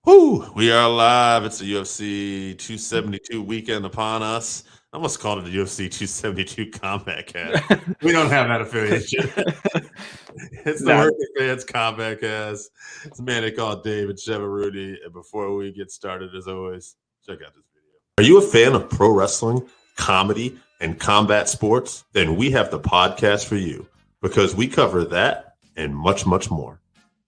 Whoo, we are live. It's the UFC 272 weekend upon us. I almost called it the UFC 272 CombatCast. We don't have that affiliation. It's the Working Fans CombatCast. It's a man they call David Chevarooney. And before we get started, as always, check out this video. Are you a fan of pro wrestling, comedy, and combat sports? Then we have the podcast for you because we cover that and much, much more.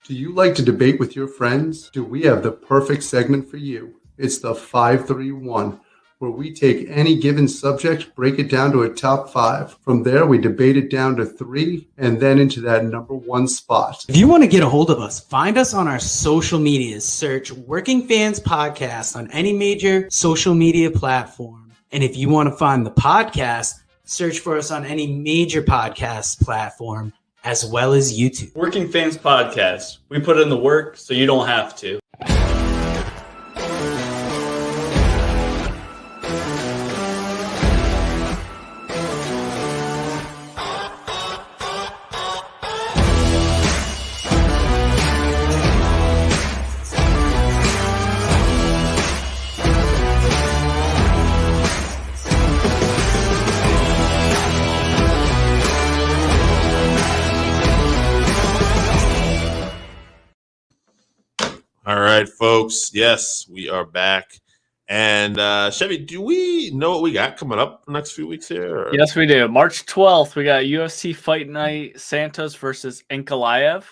Do you like to debate with your friends? Do we have the perfect segment for you? It's the 531, where we take any given subject, break it down to a top 5. From there, we debate it down to 3, and then into that number 1 spot. If you want to get a hold of us, find us on our social medias. Search Working Fans Podcast on any major social media platform. And if you want to find the podcast, search for us on any major podcast platform, as well as YouTube. Working Fans Podcast. We put in the work so you don't have to. All right, folks. Yes, we are back. And Chevy, do we know what we got coming up the next few weeks here? Or? Yes, we do. March 12th, we got UFC Fight Night Santos versus Ankalaev.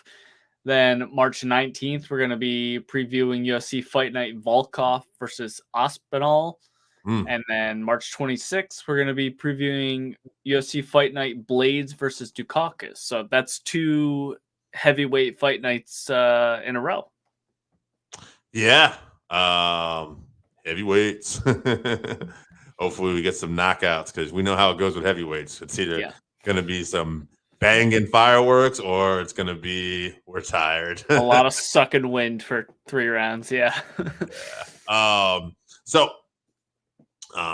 Then March 19th, we're going to be previewing UFC Fight Night Volkov versus Aspinall. And then March 26th, we're going to be previewing UFC Fight Night Blades versus Dukakis. So that's 2 heavyweight fight nights in a row. Yeah. Heavyweights. Hopefully we get some knockouts because we know how it goes with heavyweights. It's either going to be some banging fireworks or it's going to be we're tired. A lot of sucking wind for 3 rounds. Yeah. So,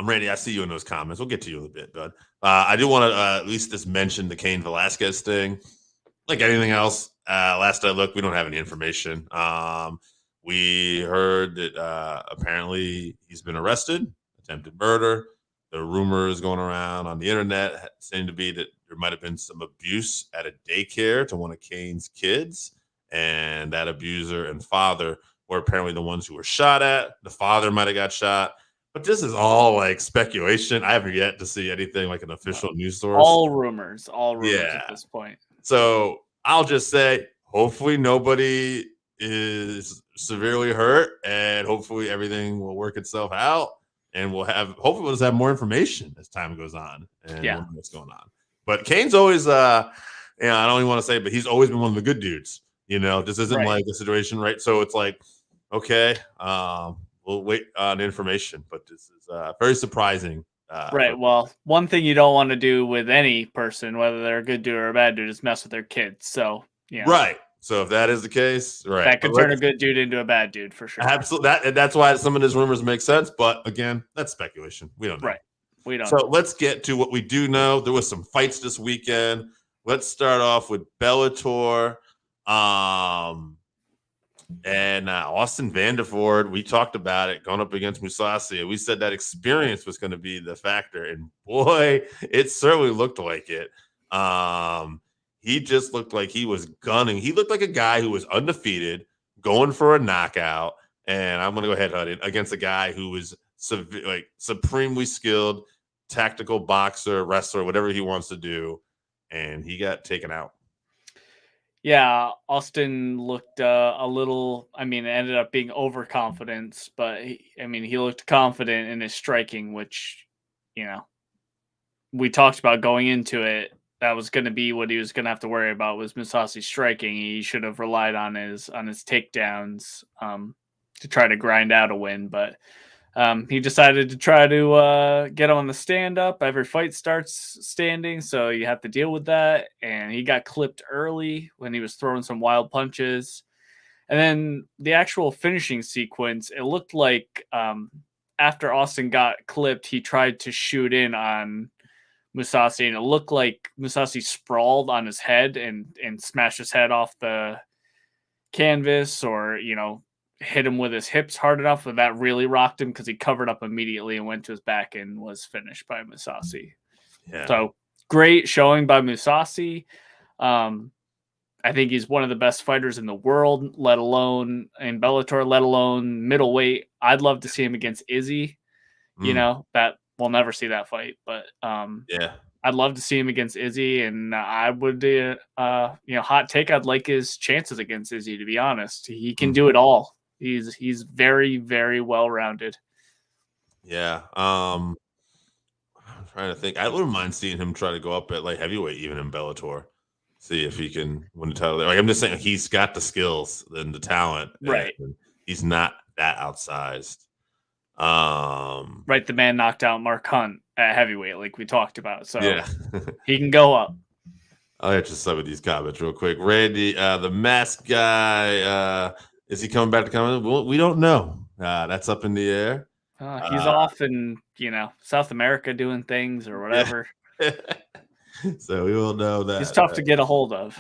Randy, I see you in those comments. We'll get to you in a bit, bud. I do want to at least just mention the Cain Velasquez thing. Like anything else, last I looked, we don't have any information. We heard that apparently he's been arrested, attempted murder. The rumors going around on the internet seem to be that there might have been some abuse at a daycare to one of Cain's kids, and that abuser and father were apparently the ones who were shot at. The father might have got shot, but this is all like speculation. I haven't yet to see anything like an official news source. All rumors at this point. So I'll just say, hopefully nobody is severely hurt, and hopefully everything will work itself out, and hopefully we'll just have more information as time goes on and we'll know what's going on. But Cain's always I don't even want to say, but he's always been one of the good dudes. This isn't like a situation, right? So it's like, okay, we'll wait on information, but this is very surprising. Right. Well, one thing you don't want to do with any person, whether they're a good dude or a bad dude, is mess with their kids. So right. So if that is the case, right, that could turn a good dude into a bad dude for sure. Absolutely. That's why some of these rumors make sense. But again, that's speculation. We don't know. Right. We don't. So let's get to what we do know. There was some fights this weekend. Let's start off with Bellator. And Austin Vanderford, we talked about it going up against Mousasi. We said that experience was going to be the factor, and boy, it certainly looked like it. He just looked like he was gunning. He looked like a guy who was undefeated, going for a knockout. And I'm going to go ahead, Huddy, against a guy who was supremely skilled, tactical boxer, wrestler, whatever he wants to do. And he got taken out. Yeah, Austin looked a little, it ended up being overconfidence, but he looked confident in his striking, which, we talked about going into it. That was going to be what he was going to have to worry about was Mousasi striking. He should have relied on his takedowns to try to grind out a win, but he decided to try to get on the stand-up. Every fight starts standing, so you have to deal with that. And he got clipped early when he was throwing some wild punches. And then the actual finishing sequence, it looked like after Austin got clipped, he tried to shoot in on Mousasi, and it looked like Mousasi sprawled on his head and smashed his head off the canvas, or hit him with his hips hard enough that that really rocked him because he covered up immediately and went to his back and was finished by Mousasi. Yeah. So great showing by Mousasi. I think he's one of the best fighters in the world, let alone in Bellator, let alone middleweight. I'd love to see him against Izzy. You know, that we'll never see that fight, but yeah, I'd love to see him against Izzy, and I would, hot take. I'd like his chances against Izzy. To be honest, he can do it all. He's very, very well rounded. Yeah. I'm trying to think. I wouldn't mind seeing him try to go up at light heavyweight, even in Bellator. See if he can win the title there. Like, I'm just saying, he's got the skills and the talent, right? He's not that outsized. Right. The man knocked out Mark Hunt at heavyweight, like we talked about. So yeah, he can go up. I'll answer some of these comments real quick. Randy, the mask guy, is he coming back to comment? Well, we don't know. That's up in the air. He's off in, South America doing things or whatever. Yeah. So we will know that. He's tough to get a hold of.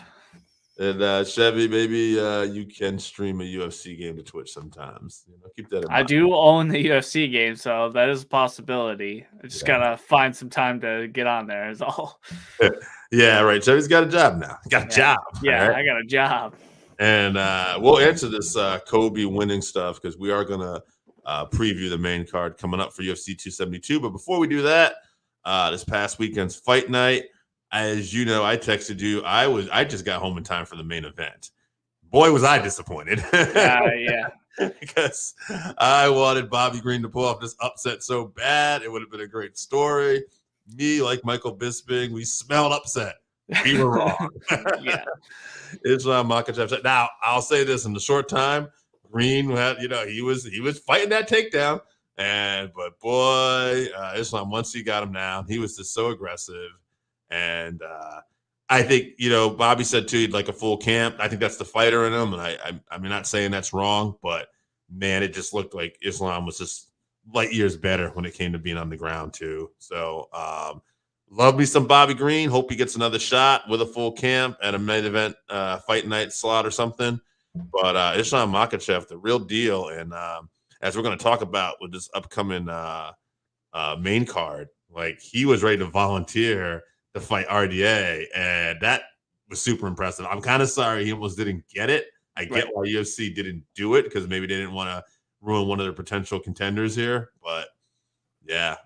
And Chevy, maybe you can stream a UFC game to Twitch sometimes. Keep that in mind. I do own the UFC game, so that is a possibility. I just gotta find some time to get on there. Is all. Yeah, right. Chevy's got a job now. Got a job. Yeah, right? I got a job. And we'll answer this Kobe winning stuff because we are gonna preview the main card coming up for UFC 272. But before we do that, this past weekend's fight night. As you know, I texted you. I just got home in time for the main event. Boy, was I disappointed. Yeah. Because I wanted Bobby Green to pull off this upset so bad. It would have been a great story. Me, like Michael Bisping, we smelled upset. We were wrong. Yeah. Islam Makhachev. Now, I'll say this: in the short time, Green had, he was fighting that takedown. But boy, Islam, once he got him down, he was just so aggressive. And I think, Bobby said too, he'd like a full camp. I think that's the fighter in him. And I'm not saying that's wrong, but man, it just looked like Islam was just light years better when it came to being on the ground too. So love me some Bobby Green. Hope he gets another shot with a full camp at a main event fight night slot or something. But Islam Makhachev, the real deal. And as we're going to talk about with this upcoming main card, like he was ready to volunteer to fight RDA, and that was super impressive. I'm kind of sorry he almost didn't get it. I get why UFC didn't do it because maybe they didn't want to ruin one of their potential contenders here. But yeah,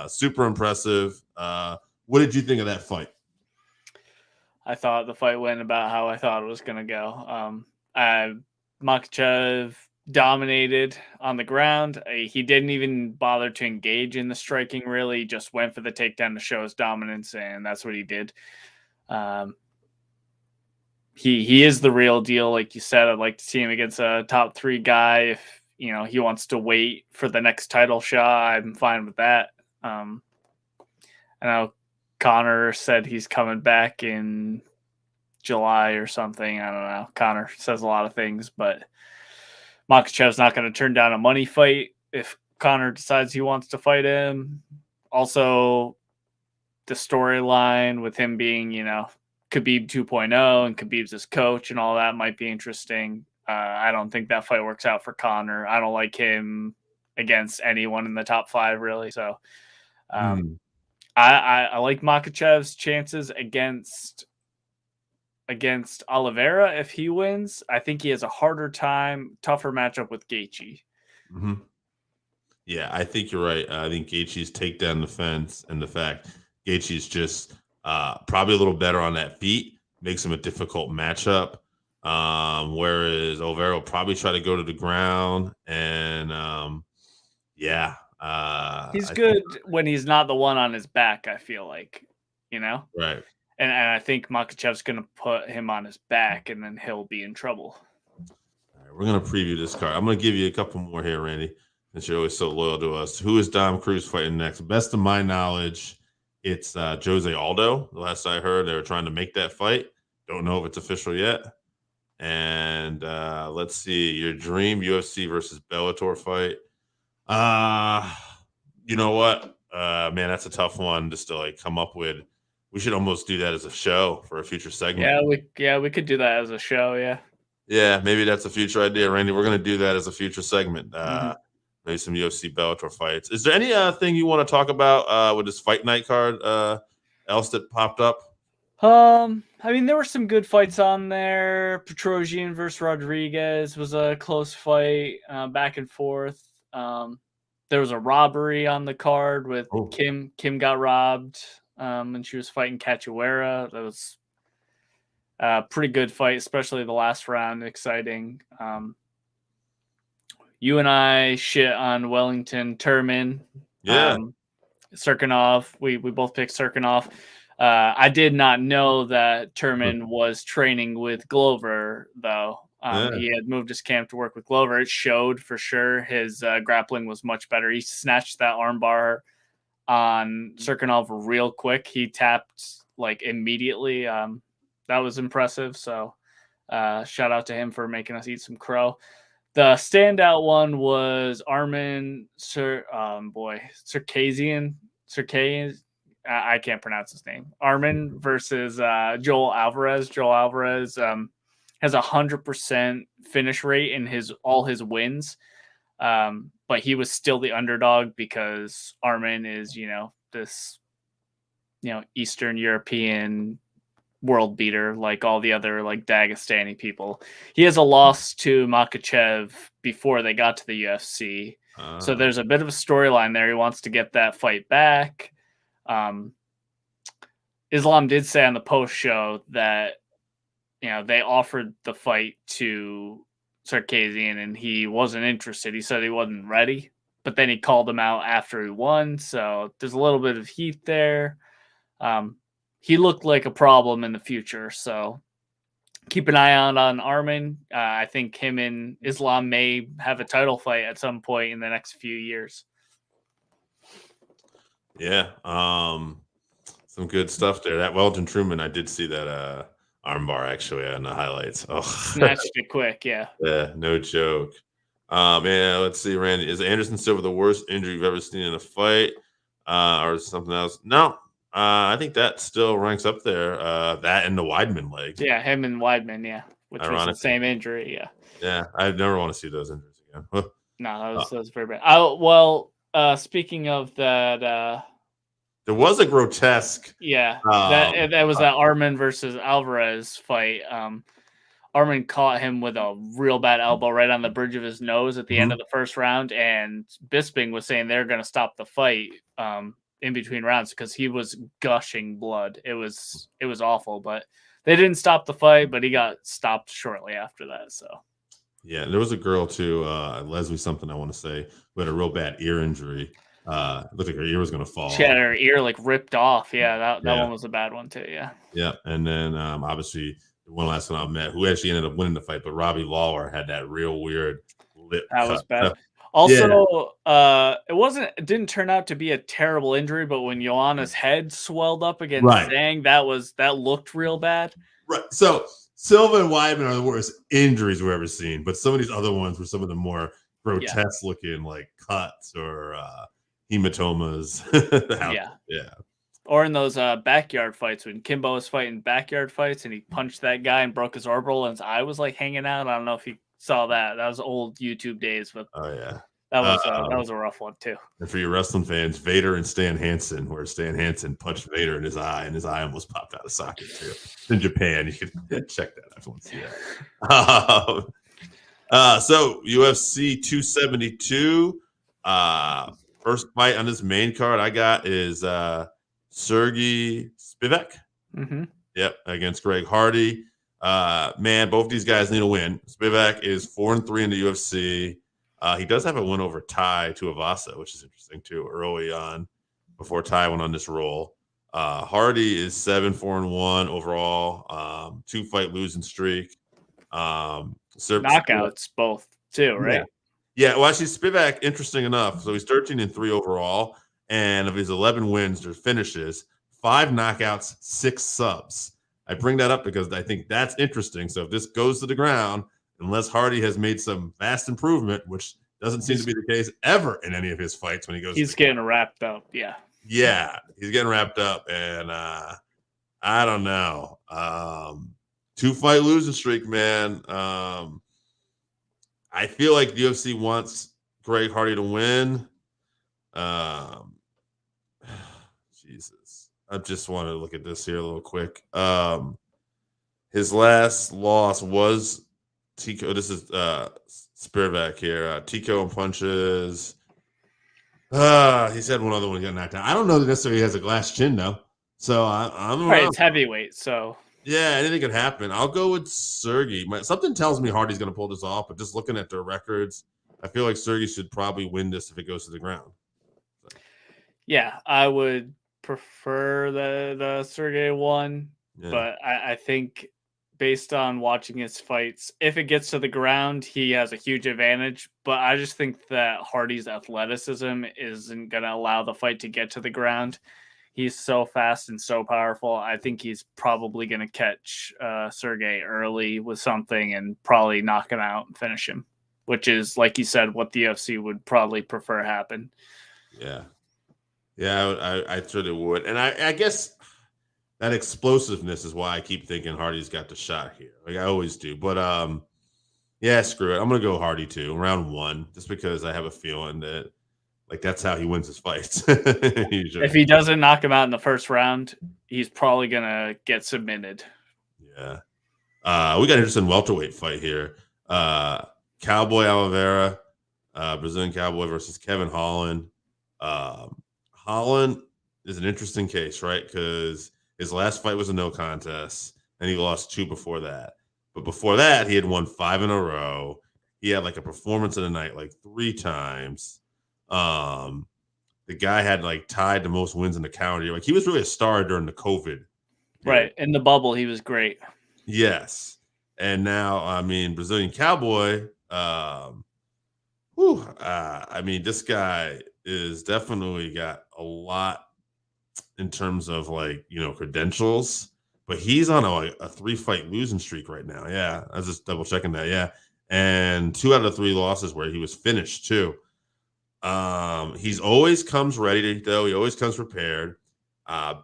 super impressive. What did you think of that fight? I thought the fight went about how I thought it was going to go. Makhachev dominated on the ground. He didn't even bother to engage in the striking, really. He just went for the takedown to show his dominance, and that's what he did. He is the real deal, like you said. I'd like to see him against a top 3 guy. If he wants to wait for the next title shot, I'm fine with that. I know Connor said he's coming back in July or something. I don't know. Connor says a lot of things, but Makhachev's not going to turn down a money fight if Connor decides he wants to fight him. Also, the storyline with him being, Khabib 2.0 and Khabib's his coach and all that might be interesting. I don't think that fight works out for Connor. I don't like him against anyone in the top 5, really. So I like Makhachev's chances against Oliveira. If he wins, I think he has a tougher matchup with Gaethje. Mm-hmm. Yeah, I think you're right. I think Gaethje's takedown defense and the fact Gaethje's just probably a little better on that feet makes him a difficult matchup. Whereas Oliveira will probably try to go to the ground and he's good when he's not the one on his back, I feel like, Right. And I think Makhachev's going to put him on his back, and then he'll be in trouble. All right, we're going to preview this card. I'm going to give you a couple more here, Randy, since you're always so loyal to us. Who is Dom Cruz fighting next? Best of my knowledge, it's Jose Aldo. The last I heard, they were trying to make that fight. Don't know if it's official yet. And let's see, your dream UFC versus Bellator fight. You know what? Man, that's a tough one just to come up with. We should almost do that as a show for a future segment. Yeah, we could do that as a show. Yeah. Yeah, maybe that's a future idea, Randy. We're going to do that as a future segment. Maybe some UFC Bellator fights. Is there any thing you want to talk about with this fight night card else that popped up? I mean, there were some good fights on there. Petrosian versus Rodriguez was a close fight, back and forth. There was a robbery on the card with Kim. Kim got robbed when she was fighting Cachoeira. That was a pretty good fight, especially the last round. Exciting. You and I shit on Wellington Turman. Yeah. Serkinov. We both picked Serkinov. I did not know that Turman was training with Glover, though. He had moved his camp to work with Glover. It showed for sure. His grappling was much better. He snatched that armbar on Serkinov real quick. He tapped like immediately. That was impressive. So shout out to him for making us eat some crow. The standout one was Armin Circassian. I can't pronounce his name. Armin versus Joel Alvarez. Joel Alvarez has 100% finish rate in all his wins, but he was still the underdog because Armin is, this, Eastern European world beater like all the other like Dagestani people. He has a loss to Makhachev before they got to the UFC, so there's a bit of a storyline there. He wants to get that fight back. Islam did say on the post show that they offered the fight to Sarkisian and he wasn't interested. He said he wasn't ready, but then he called him out after he won. So there's a little bit of heat there. He looked like a problem in the future. So keep an eye out on Armin. I think him and Islam may have a title fight at some point in the next few years. Yeah. Some good stuff there. That Wellington Truman, I did see that armbar actually on the highlights. Oh, snatched it quick. Yeah. Yeah, no joke. Man, let's see, Randy. Is Anderson Silva the worst injury you've ever seen in a fight, or something else? No, I think that still ranks up there. That and the Weidman leg. Yeah, him and Weidman. Yeah, which was the same injury. Yeah. Yeah, I never want to see those injuries again. No, that was very bad. Speaking of that. There was a grotesque. Yeah, that was that Armin versus Alvarez fight. Armin caught him with a real bad elbow right on the bridge of his nose at the end of the first round, and Bisping was saying they're going to stop the fight in between rounds because he was gushing blood. It was awful, but they didn't stop the fight, but he got stopped shortly after that. So yeah, and there was a girl too, Leslie something I want to say, who had a real bad ear injury. It looked like her ear was going to fall. She had her ear like ripped off. Yeah, that one was a bad one too. Yeah. Yeah, and then obviously the one last one I met, who actually ended up winning the fight, but Robbie Lawler had that real weird lip. That was bad. Also, it didn't turn out to be a terrible injury, but when Joanna's head swelled up against Zhang, that looked real bad. Right. So Silva and Weidman are the worst injuries we've ever seen, but some of these other ones were some of the more grotesque looking, like cuts or hematomas. Yeah. Or in those backyard fights when Kimbo was fighting backyard fights and he punched that guy and broke his orbital and his eye was like hanging out. I don't know if you saw that. That was old YouTube days, but that was a rough one too. And for your wrestling fans, Vader and Stan Hansen, where Stan Hansen punched Vader in his eye and his eye almost popped out of socket too. In Japan, you can check that if you want to see that. So UFC 272. First fight on this main card I got is Sergey Spivek. Yep, against Greg Hardy. Man, both these guys need a win. Spivek is 4-3 in the UFC. He does have a win over Tai Tuivasa, which is interesting too, early on before Tai went on this roll. Hardy is 7-4-1 overall. 2-fight losing streak. Knockouts both too, right? Yeah, well, actually, Spivak, interesting enough. So he's 13-3 overall, and of his 11 wins, there's finishes, 5 knockouts, 6 subs. I bring that up because I think that's interesting. So if this goes to the ground, unless Hardy has made some vast improvement, which doesn't seem to be the case ever in any of his fights when he goes. He's getting wrapped up. Yeah, he's getting wrapped up, and I don't know. 2-fight losing streak, man. I feel like the UFC wants Greg Hardy to win. Jesus. I just want to look at this here a little quick. His last loss was Tico. This is Spivek here. Tico and punches. He said one other one got knocked out. I don't know that necessarily he has a glass chin though. So I'm Right, it's heavyweight, so yeah, anything could happen. I'll go with Sergey. Something tells me Hardy's going to pull this off, but just looking at their records, I feel like Sergey should probably win this if it goes to the ground. So. Yeah, I would prefer the Sergey one, but I think based on watching his fights, if it gets to the ground, he has a huge advantage. But I just think that Hardy's athleticism isn't going to allow the fight to get to the ground. He's so fast and so powerful. I think he's probably going to catch Sergey early with something and probably knock him out and finish him, which is, like you said, what the UFC would probably prefer happen. Yeah. Yeah, I certainly would. And I guess that explosiveness is why I keep thinking Hardy's got the shot here. Like I always do. But yeah, screw it. I'm going to go Hardy too, round 1, just because I have a feeling that like that's how he wins his fights. If he doesn't knock him out in the first round, he's probably gonna get submitted. Yeah. We got an interesting welterweight fight here. Cowboy Oliveira, Brazilian Cowboy versus Kevin Holland. Holland is an interesting case, right? Because his last fight was a no contest, and he lost 2 before that. But before that, he had won 5 in a row. He had like a performance of the night like 3 times. The guy had like tied the most wins in the calendar year. Like he was really a star during the COVID. Right. In the bubble, he was great. Yes. And now, I mean, Brazilian Cowboy, I mean, this guy is definitely got a lot in terms of like, credentials, but he's on a 3-fight losing streak right now. Yeah. I was just double checking that. Yeah. And 2 out of 3 losses where he was finished too. He's always comes ready though. He always comes prepared.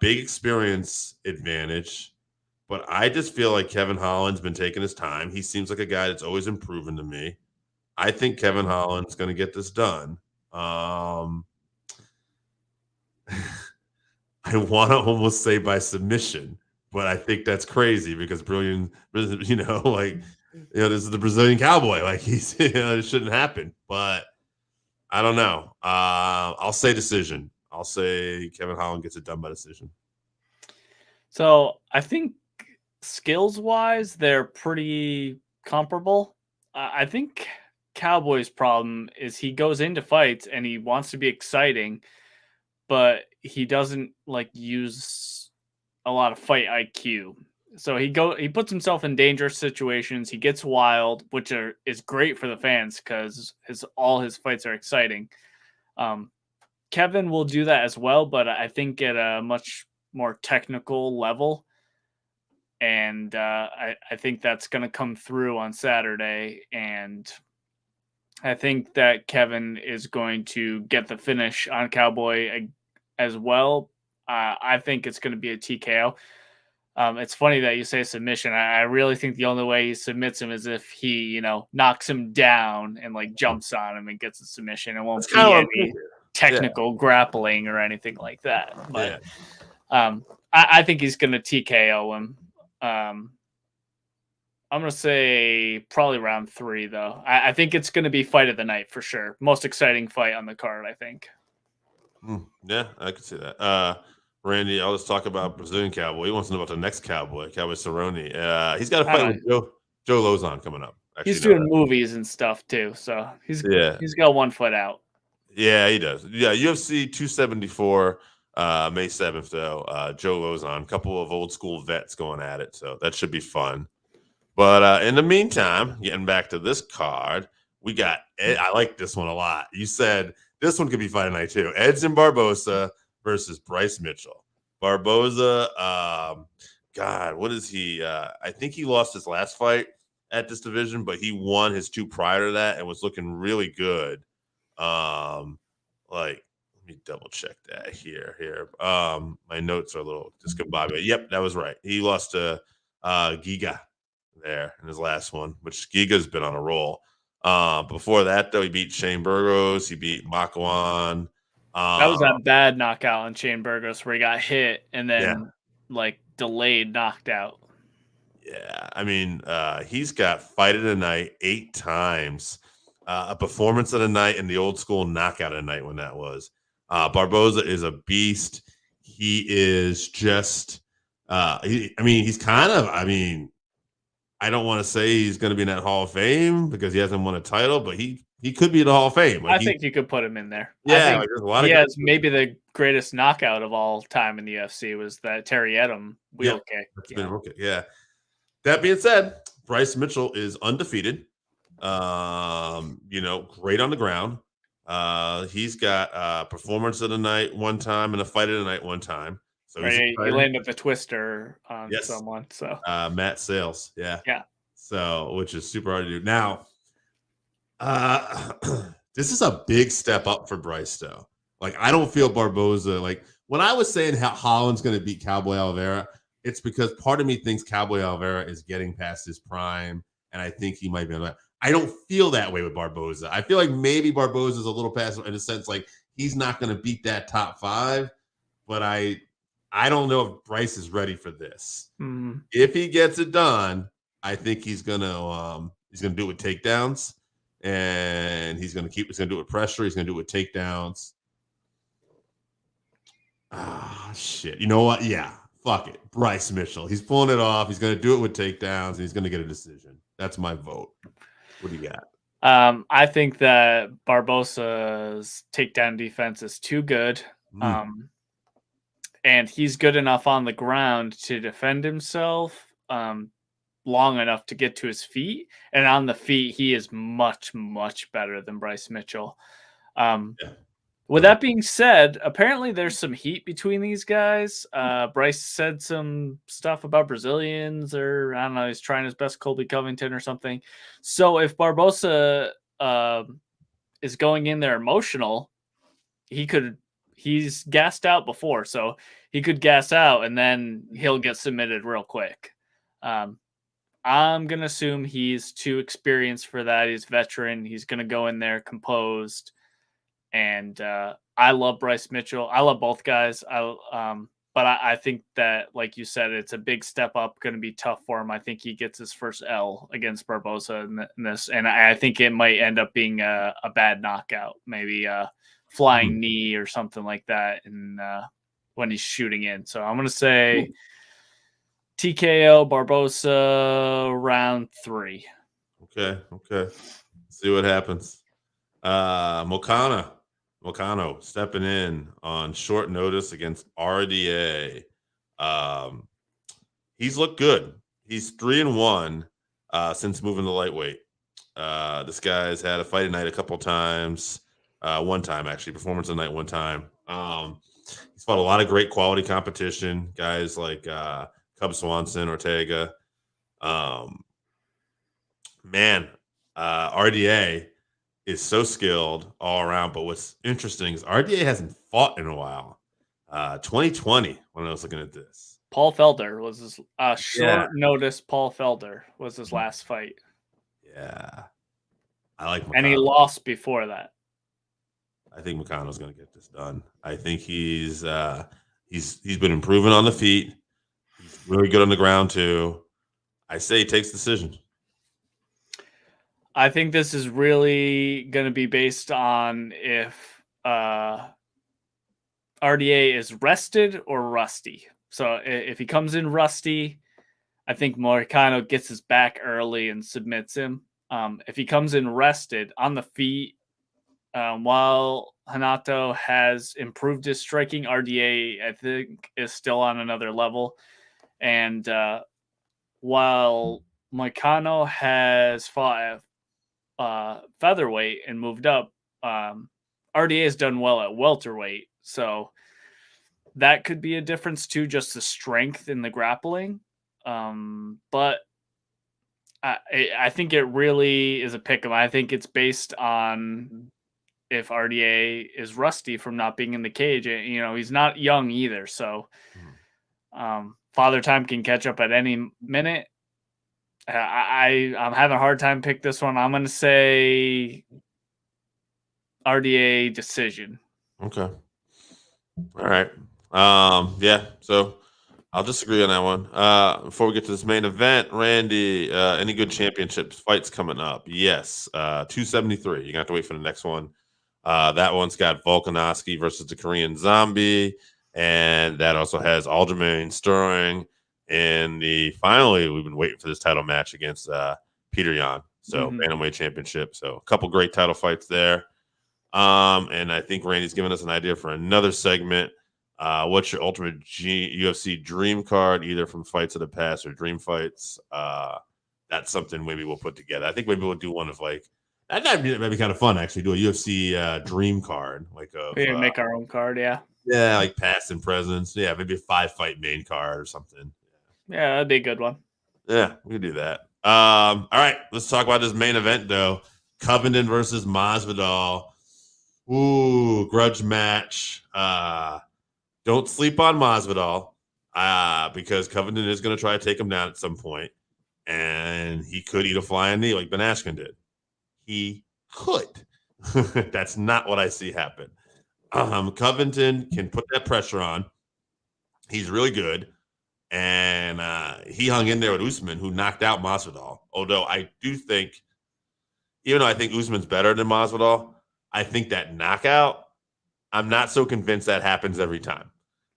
Big experience advantage, but I just feel like Kevin Holland's been taking his time. He seems like a guy that's always improving to me. I think Kevin Holland's going to get this done. I want to almost say by submission, but I think that's crazy because this is the Brazilian Cowboy. Like it shouldn't happen, but I don't know. I'll say decision. I'll say Kevin Holland gets it done by decision. So I think skills-wise, they're pretty comparable. I think Cowboy's problem is he goes into fights and he wants to be exciting, but he doesn't like use a lot of fight IQ. So he puts himself in dangerous situations. He gets wild, which is great for the fans because all his fights are exciting. Kevin will do that as well, but I think at a much more technical level. And I think that's going to come through on Saturday. And I think that Kevin is going to get the finish on Cowboy as well. I think it's going to be a TKO. It's funny that you say submission. I really think the only way he submits him is if he, knocks him down and like jumps on him and gets a submission. It won't be any technical grappling or anything like that. But I think he's going to TKO him. I'm going to say probably round 3, though. I think it's going to be fight of the night for sure. Most exciting fight on the card, I think. Yeah, I could see that. Randy, I'll just talk about Brazilian Cowboy. He wants to know about the next Cowboy, Cowboy Cerrone. He's got a fight with Joe Lozon coming up. He's doing movies and stuff too, so he's got one foot out. Yeah, he does. Yeah, UFC 274, May 7th, though. Joe Lozon, a couple of old school vets going at it, so that should be fun. But in the meantime, getting back to this card, we got Ed. I like this one a lot. You said this one could be fight night too. Edson Barboza versus Bryce Mitchell. Barboza, God, what is he? I think he lost his last fight at this division, but he won his 2 prior to that and was looking really good. Let me double check that here. My notes are a little discombobulated. Yep, that was right. He lost to Giga there in his last one, which Giga's been on a roll. Before that, though, he beat Shane Burgos. He beat Makwan. That was that bad knockout on Shane Burgos where he got hit and then delayed knocked out. Yeah, I mean, he's got fight of the night 8 times, a performance of the night, and the old school knockout of the night when that was. Barboza is a beast. He is just, he's kind of, I don't want to say he's going to be in that Hall of Fame because he hasn't won a title, but he could be in the Hall of Fame. I think you could put him in there. Yeah, there's a lot of has maybe the greatest knockout of all time in the UFC was that Terry Edom wheel kick. That's been okay. Yeah. That being said, Bryce Mitchell is undefeated. Great on the ground. He's got performance of the night one time and a fight of the night one time. So he landed the twister on someone. So Matt Sales, yeah. So which is super hard to do. Now, this is a big step up for Bryce, though. Like, I don't feel Barboza. Like, when I was saying how Holland's going to beat Cowboy Oliveira, it's because part of me thinks Cowboy Oliveira is getting past his prime, and I think he might be on that. I don't feel that way with Barboza. I feel like maybe Barboza's a little past in a sense, like he's not going to beat that top 5, but I don't know if Bryce is ready for this. Mm-hmm. If he gets it done, I think he's gonna do it with takedowns, and he's gonna do it with pressure. He's gonna do it with takedowns. Shit. You know what? Yeah. Fuck it. Bryce Mitchell. He's pulling it off. He's gonna do it with takedowns, and he's gonna get a decision. That's my vote. What do you got? I think that Barbosa's takedown defense is too good. And he's good enough on the ground to defend himself long enough to get to his feet. And on the feet, he is much, much better than Bryce Mitchell. With that being said, apparently there's some heat between these guys. Bryce said some stuff about Brazilians, or I don't know, he's trying his best Colby Covington or something. So if Barbosa is going in there emotional, he's gassed out before, so he could gas out and then he'll get submitted real quick. I'm going to assume he's too experienced for that. He's a veteran. He's going to go in there composed. And I love Bryce Mitchell. I love both guys. But I think that, like you said, it's a big step up, going to be tough for him. I think he gets his first L against Barboza in this. And I think it might end up being a bad knockout, maybe a flying knee or something like that when he's shooting in. So I'm going to say TKO Barboza round 3. Okay. See what happens. Mokano stepping in on short notice against RDA. He's looked good. He's 3-1 since moving to lightweight. This guy's had a fight at night a couple times. One time, actually, performance of the night one time. He's fought a lot of great quality competition. Guys like Cub Swanson, Ortega. RDA is so skilled all around. But what's interesting is RDA hasn't fought in a while. 2020, when I was looking at this. Paul Felder was his short notice. Paul Felder was his last fight. Yeah. I like Mokano. And he lost before that. I think Mokano's going to get this done. I think he's been improving on the feet. He's really good on the ground too. I say he takes decision. I think this is really going to be based on if RDA is rested or rusty. So if he comes in rusty, I think Mokano gets his back early and submits him. If he comes in rested on the feet, while Hanato has improved his striking, RDA, I think, is still on another level. And while Mokano has fought at featherweight and moved up, RDA has done well at welterweight. So that could be a difference too, just the strength in the grappling. But I think it really is a pick 'em. I think it's based on if RDA is rusty from not being in the cage. You know, he's not young either. So Father Time can catch up at any minute. I'm having a hard time pick this one. I'm going to say RDA decision. Okay. All right. Yeah. So I'll disagree on that one. Before we get to this main event, Randy, any good championships fights coming up? Yes. 273. You're gonna have to wait for the next one. That one's got Volkanovski versus the Korean Zombie, and that also has Aljamain Sterling. And finally, we've been waiting for this title match against Peter Yan. So bantamweight championship. So a couple great title fights there. And I think Randy's giving us an idea for another segment. What's your ultimate UFC dream card, either from fights of the past or dream fights? That's something maybe we'll put together. I think maybe we'll do one of like that'd be kind of fun actually. Do a UFC dream card, like make our own card, yeah, like past and presents. Yeah, maybe a 5-fight main card or something. Yeah, that'd be a good one. Yeah, we can do that. All right, let's talk about this main event though. Covington versus Maz Vidal. Ooh, grudge match. Don't sleep on Maz Vidal because Covington is going to try to take him down at some point, and he could eat a flying knee like Ben Askren did. He could. That's not what I see happen. Covington can put that pressure on. He's really good, and he hung in there with Usman, who knocked out Masvidal. Although I do think, even though I think Usman's better than Masvidal, I think that knockout, I'm not so convinced that happens every time.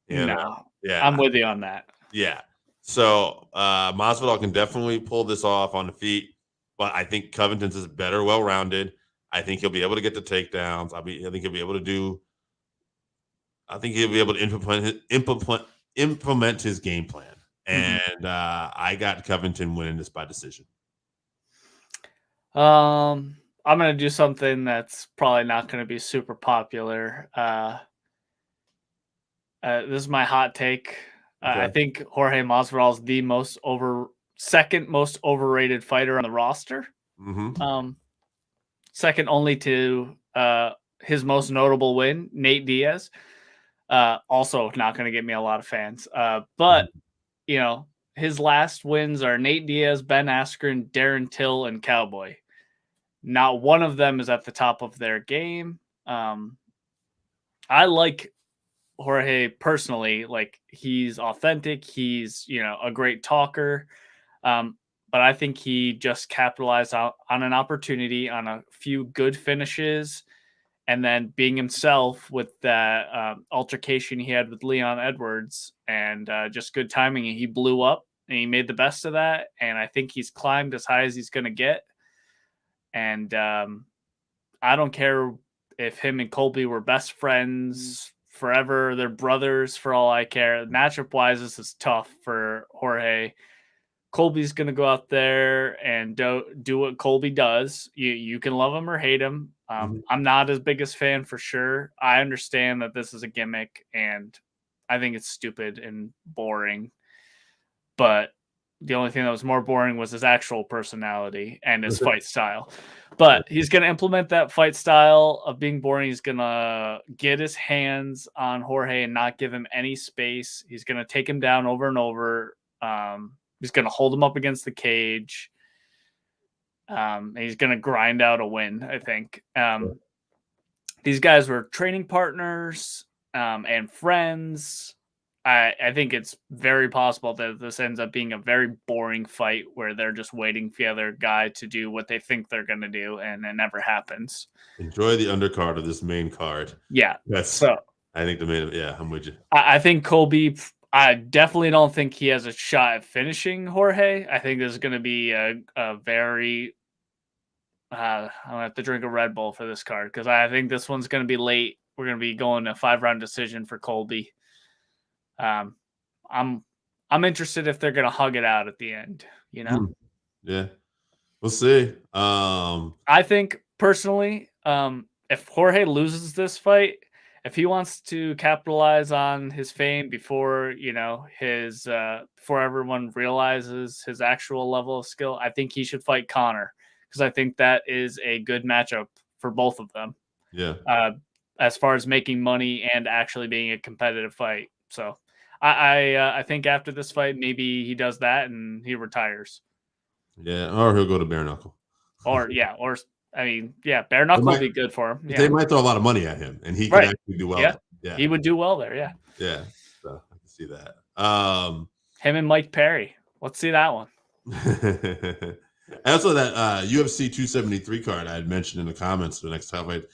You know? Yeah, I'm with you on that. Yeah. So Masvidal can definitely pull this off on the feet, but I think Covington's is better, well-rounded. I think he'll be able to get the takedowns. I think he'll be able to implement his game plan. And I got Covington winning this by decision. I'm going to do something that's probably not going to be super popular. This is my hot take. Okay. I think Jorge Masvidal is the second most overrated fighter on the roster. Second only to his most notable win, Nate Diaz. Also not going to get me a lot of fans. But, you know, his last wins are Nate Diaz, Ben Askren, Darren Till, and Cowboy. Not one of them is at the top of their game. I like Jorge personally. Like, he's authentic. He's, a great talker. But I think he just capitalized on an opportunity, on a few good finishes, and then being himself with that altercation he had with Leon Edwards, and just good timing. And he blew up, and he made the best of that. And I think he's climbed as high as he's going to get. And I don't care if him and Colby were best friends forever. They're brothers for all I care. Matchup-wise, this is tough for Jorge. Colby's going to go out there and do what Colby does. You can love him or hate him. I'm not his biggest fan for sure. I understand that this is a gimmick, and I think it's stupid and boring. But the only thing that was more boring was his actual personality and his fight style. But he's going to implement that fight style of being boring. He's going to get his hands on Jorge and not give him any space. He's going to take him down over and over. He's going to hold him up against the cage. And he's going to grind out a win, I think. These guys were training partners and friends. I think it's very possible that this ends up being a very boring fight where they're just waiting for the other guy to do what they think they're going to do, and it never happens. Enjoy the undercard of this main card. Yeah. I think I'm with you. I think Colby, I definitely don't think he has a shot at finishing Jorge. I think this is going to be a very, I'm going to have to drink a Red Bull for this card, because I think this one's going to be late. We're going to be going a 5-round decision for Colby. I'm interested if they're gonna hug it out at the end, Yeah, we'll see. I think personally, if Jorge loses this fight, if he wants to capitalize on his fame before before everyone realizes his actual level of skill, I think he should fight Conor, because I think that is a good matchup for both of them. Yeah. As far as making money and actually being a competitive fight. So I think after this fight, maybe he does that and he retires. Yeah, or he'll go to bare knuckle. Or bare knuckle would be good for him. Yeah. They might throw a lot of money at him, and he could actually do well. Yeah. Yeah, He would do well there. Yeah. Yeah, so I can see that. Him and Mike Perry. Let's see that one. Also, that UFC 273 card I had mentioned in the comments for the next time fight.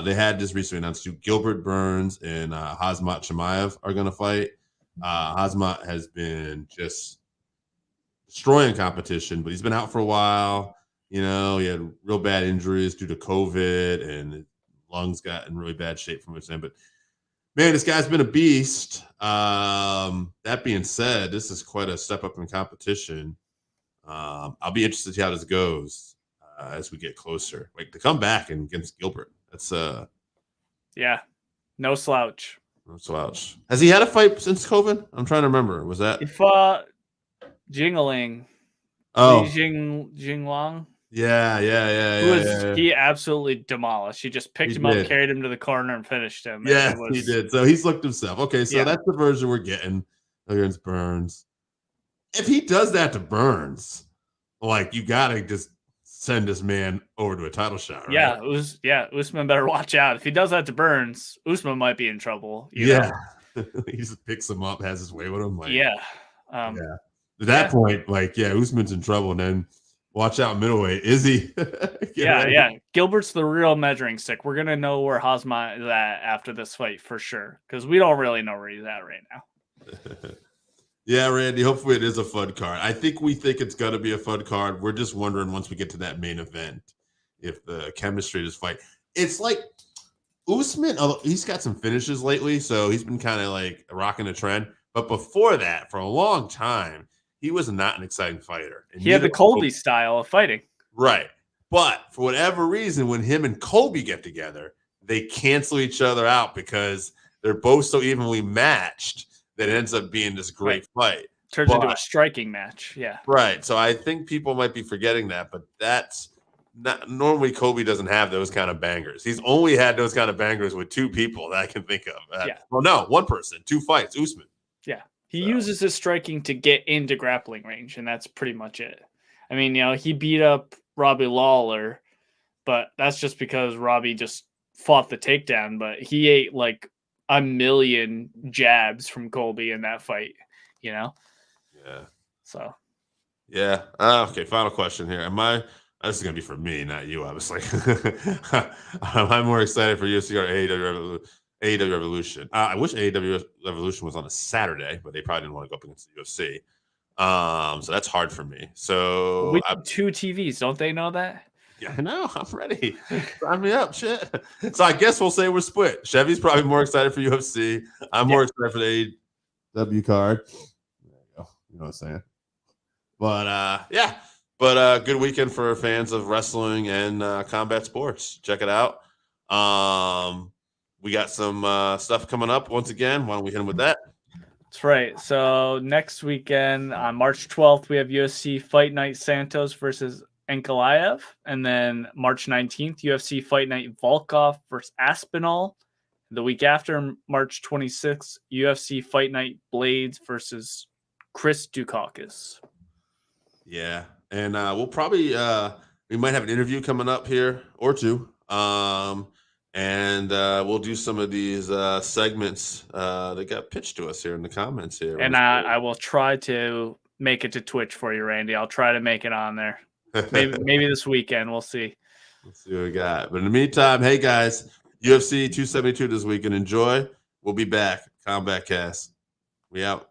They had just recently announced too. Gilbert Burns and Khamzat Chimaev are going to fight. Khamzat has been just destroying competition, but he's been out for a while. You know, he had real bad injuries due to COVID, and his lungs got in really bad shape from his end. But man, this guy's been a beast. That being said, this is quite a step up in competition. I'll be interested to see how this goes as we get closer. Like to come back and against Gilbert. That's no slouch. No slouch. Has he had a fight since COVID? I'm trying to remember. Was that he fought Jingling? Oh, Jinglong. Yeah. He absolutely demolished. He just picked him up, carried him to the corner, and finished him. Yeah, he did. So he's looked himself. Okay, so that's the version we're getting against Burns. If he does that to Burns, like you gotta just send this man over to a title shot. Right? Usman better watch out. If he does that to Burns, Usman might be in trouble. He just picks him up, has his way with him. Like, At that point, Usman's in trouble, and then watch out middleweight. Is he? Gilbert's the real measuring stick. We're gonna know where Khamzat is at after this fight for sure, because we don't really know where he's at right now. Yeah, Randy, hopefully it is a fun card. We think it's going to be a fun card. We're just wondering once we get to that main event if the chemistry of this fight. It's like Usman, he's got some finishes lately, so he's been kind of like rocking the trend. But before that, for a long time, he was not an exciting fighter. And he had the Colby style of fighting. Right. But for whatever reason, when him and Colby get together, they cancel each other out because they're both so evenly matched that ends up being this great fight. Turns into a striking match. Yeah. Right. So I think people might be forgetting that, but that's not normally Colby doesn't have those kind of bangers. He's only had those kind of bangers with two people that I can think of. Well, no, one person, two fights, Usman. Yeah. He uses his striking to get into grappling range, and that's pretty much it. I mean, he beat up Robbie Lawler, but that's just because Robbie just fought the takedown, but he ate like a million jabs from Colby in that fight, Yeah. So. Yeah. Okay. Final question here. This is going to be for me, not you, obviously. I'm more excited for UFC or AEW Revolution. I wish AEW Revolution was on a Saturday, but they probably didn't want to go up against the UFC. So that's hard for me. So we have two TVs. Don't they know that? Yeah, I know. I'm ready. Sign me up. Shit. So I guess we'll say we're split. Chevy's probably more excited for UFC. I'm more excited for the AEW card. There you go. You know what I'm saying? But good weekend for fans of wrestling and combat sports. Check it out. We got some stuff coming up once again. Why don't we hit them with that? That's right. So next weekend on March 12th, we have UFC Fight Night Santos versus Ankalaev, and then March 19th, UFC Fight Night Volkov versus Aspinall. The week after, March 26th, UFC Fight Night Blades versus Chris Dukakis. Yeah, and we'll probably we might have an interview coming up here or two, and we'll do some of these segments that got pitched to us here in the comments here. And I will try to make it to Twitch for you, Randy. I'll try to make it on there. Maybe this weekend. We'll see. Let's see what we got. But in the meantime, hey guys, UFC 272 this weekend. Enjoy. We'll be back. CombatCast. We out.